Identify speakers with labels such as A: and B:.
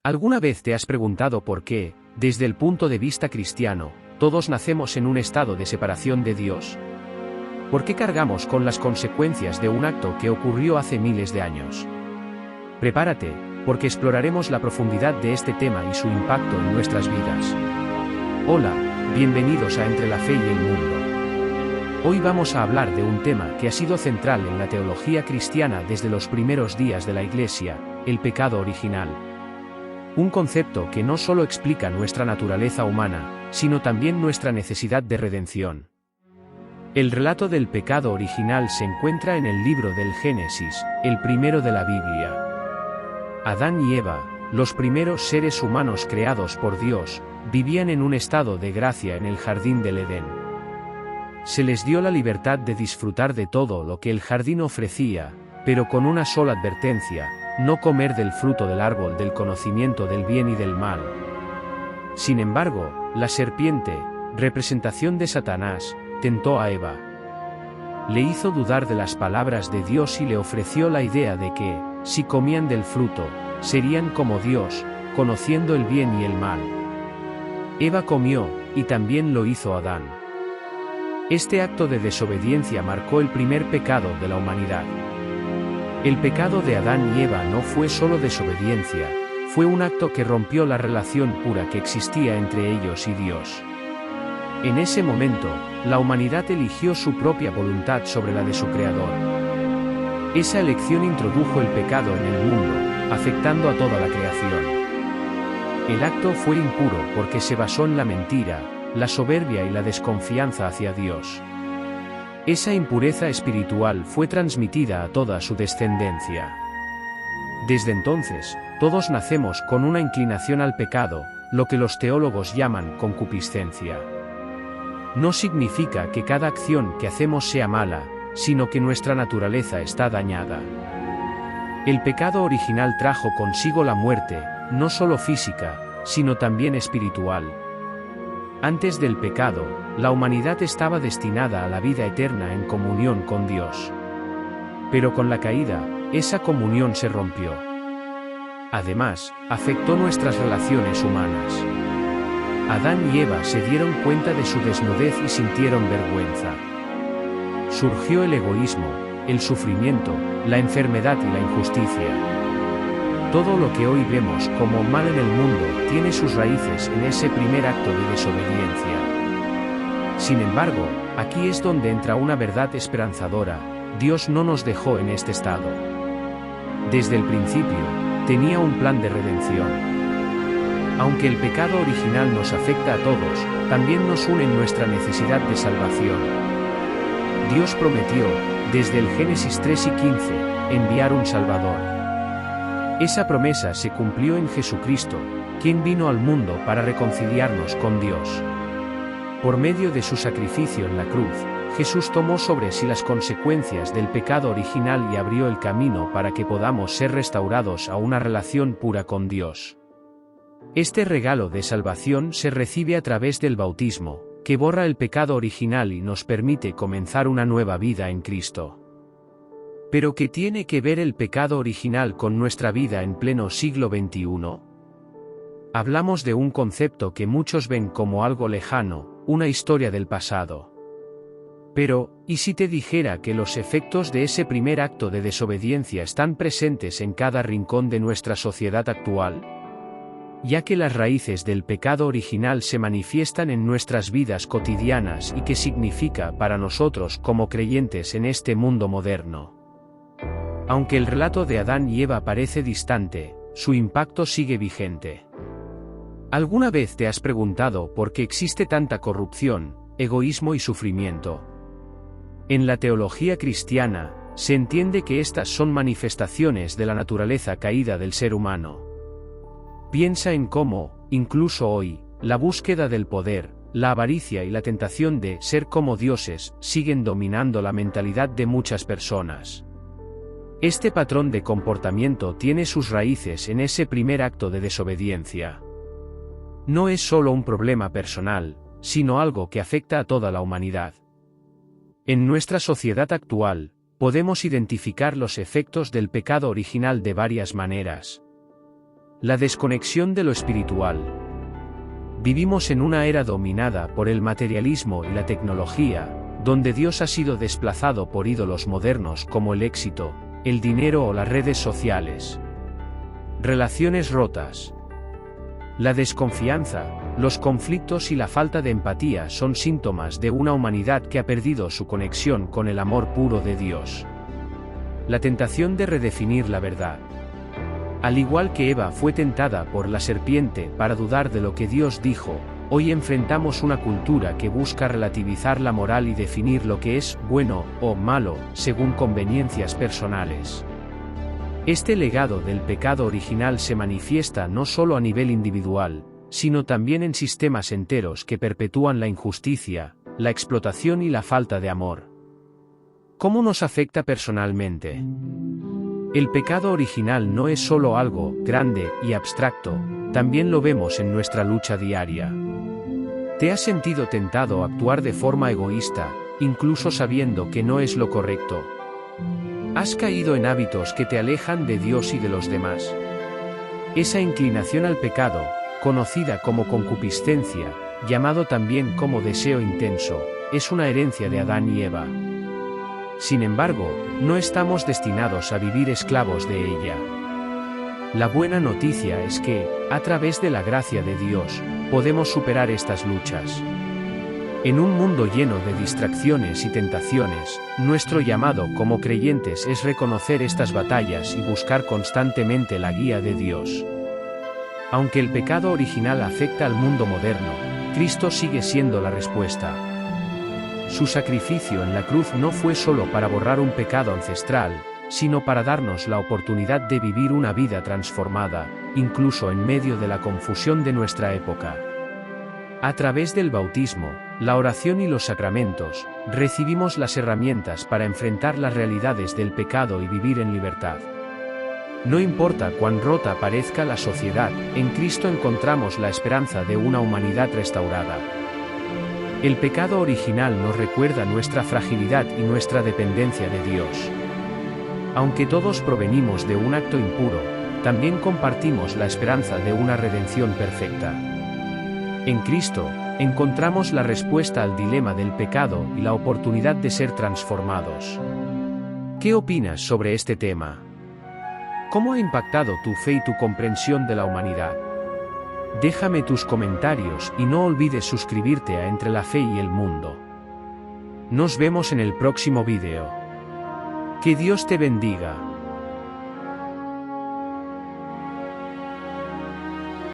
A: ¿Alguna vez te has preguntado por qué, desde el punto de vista cristiano, todos nacemos en un estado de separación de Dios? ¿Por qué cargamos con las consecuencias de un acto que ocurrió hace miles de años? Prepárate, porque exploraremos la profundidad de este tema y su impacto en nuestras vidas. Hola, bienvenidos a Entre la Fe y el Mundo. Hoy vamos a hablar de un tema que ha sido central en la teología cristiana desde los primeros días de la Iglesia, el pecado original. Un concepto que no solo explica nuestra naturaleza humana, sino también nuestra necesidad de redención. El relato del pecado original se encuentra en el libro del Génesis, el primero de la Biblia. Adán y Eva, los primeros seres humanos creados por Dios, vivían en un estado de gracia en el jardín del Edén. Se les dio la libertad de disfrutar de todo lo que el jardín ofrecía, pero con una sola advertencia: no comer del fruto del árbol del conocimiento del bien y del mal. Sin embargo, la serpiente, representación de Satanás, tentó a Eva. Le hizo dudar de las palabras de Dios y le ofreció la idea de que, si comían del fruto, serían como Dios, conociendo el bien y el mal. Eva comió, y también lo hizo Adán. Este acto de desobediencia marcó el primer pecado de la humanidad. El pecado de Adán y Eva no fue solo desobediencia, fue un acto que rompió la relación pura que existía entre ellos y Dios. En ese momento, la humanidad eligió su propia voluntad sobre la de su Creador. Esa elección introdujo el pecado en el mundo, afectando a toda la creación. El acto fue impuro porque se basó en la mentira, la soberbia y la desconfianza hacia Dios. Esa impureza espiritual fue transmitida a toda su descendencia. Desde entonces, todos nacemos con una inclinación al pecado, lo que los teólogos llaman concupiscencia. No significa que cada acción que hacemos sea mala, sino que nuestra naturaleza está dañada. El pecado original trajo consigo la muerte, no solo física, sino también espiritual. Antes del pecado, la humanidad estaba destinada a la vida eterna en comunión con Dios. Pero con la caída, esa comunión se rompió. Además, afectó nuestras relaciones humanas. Adán y Eva se dieron cuenta de su desnudez y sintieron vergüenza. Surgió el egoísmo, el sufrimiento, la enfermedad y la injusticia. Todo lo que hoy vemos como mal en el mundo tiene sus raíces en ese primer acto de desobediencia. Sin embargo, aquí es donde entra una verdad esperanzadora: Dios no nos dejó en este estado. Desde el principio, tenía un plan de redención. Aunque el pecado original nos afecta a todos, también nos une en nuestra necesidad de salvación. Dios prometió, desde el Génesis 3 y 15, enviar un Salvador. Esa promesa se cumplió en Jesucristo, quien vino al mundo para reconciliarnos con Dios. Por medio de su sacrificio en la cruz, Jesús tomó sobre sí las consecuencias del pecado original y abrió el camino para que podamos ser restaurados a una relación pura con Dios. Este regalo de salvación se recibe a través del bautismo, que borra el pecado original y nos permite comenzar una nueva vida en Cristo. ¿Pero qué tiene que ver el pecado original con nuestra vida en pleno siglo XXI? Hablamos de un concepto que muchos ven como algo lejano, una historia del pasado. Pero, ¿y si te dijera que los efectos de ese primer acto de desobediencia están presentes en cada rincón de nuestra sociedad actual? Ya que las raíces del pecado original se manifiestan en nuestras vidas cotidianas y qué significa para nosotros como creyentes en este mundo moderno. Aunque el relato de Adán y Eva parece distante, su impacto sigue vigente. ¿Alguna vez te has preguntado por qué existe tanta corrupción, egoísmo y sufrimiento? En la teología cristiana, se entiende que estas son manifestaciones de la naturaleza caída del ser humano. Piensa en cómo, incluso hoy, la búsqueda del poder, la avaricia y la tentación de ser como dioses siguen dominando la mentalidad de muchas personas. Este patrón de comportamiento tiene sus raíces en ese primer acto de desobediencia. No es solo un problema personal, sino algo que afecta a toda la humanidad. En nuestra sociedad actual, podemos identificar los efectos del pecado original de varias maneras. La desconexión de lo espiritual. Vivimos en una era dominada por el materialismo y la tecnología, donde Dios ha sido desplazado por ídolos modernos como el éxito, el dinero o las redes sociales. Relaciones rotas. La desconfianza, los conflictos y la falta de empatía son síntomas de una humanidad que ha perdido su conexión con el amor puro de Dios. La tentación de redefinir la verdad. Al igual que Eva fue tentada por la serpiente para dudar de lo que Dios dijo, hoy enfrentamos una cultura que busca relativizar la moral y definir lo que es bueno o malo, según conveniencias personales. Este legado del pecado original se manifiesta no solo a nivel individual, sino también en sistemas enteros que perpetúan la injusticia, la explotación y la falta de amor. ¿Cómo nos afecta personalmente? El pecado original no es solo algo grande y abstracto, también lo vemos en nuestra lucha diaria. ¿Te has sentido tentado a actuar de forma egoísta, incluso sabiendo que no es lo correcto? ¿Has caído en hábitos que te alejan de Dios y de los demás? Esa inclinación al pecado, conocida como concupiscencia, llamado también como deseo intenso, es una herencia de Adán y Eva. Sin embargo, no estamos destinados a vivir esclavos de ella. La buena noticia es que, a través de la gracia de Dios, podemos superar estas luchas. En un mundo lleno de distracciones y tentaciones, nuestro llamado como creyentes es reconocer estas batallas y buscar constantemente la guía de Dios. Aunque el pecado original afecta al mundo moderno, Cristo sigue siendo la respuesta. Su sacrificio en la cruz no fue solo para borrar un pecado ancestral, sino para darnos la oportunidad de vivir una vida transformada, incluso en medio de la confusión de nuestra época. A través del bautismo, la oración y los sacramentos, recibimos las herramientas para enfrentar las realidades del pecado y vivir en libertad. No importa cuán rota parezca la sociedad, en Cristo encontramos la esperanza de una humanidad restaurada. El pecado original nos recuerda nuestra fragilidad y nuestra dependencia de Dios. Aunque todos provenimos de un acto impuro, también compartimos la esperanza de una redención perfecta. En Cristo, encontramos la respuesta al dilema del pecado y la oportunidad de ser transformados. ¿Qué opinas sobre este tema? ¿Cómo ha impactado tu fe y tu comprensión de la humanidad? Déjame tus comentarios y no olvides suscribirte a Entre la Fe y el Mundo. Nos vemos en el próximo vídeo. Que Dios te bendiga.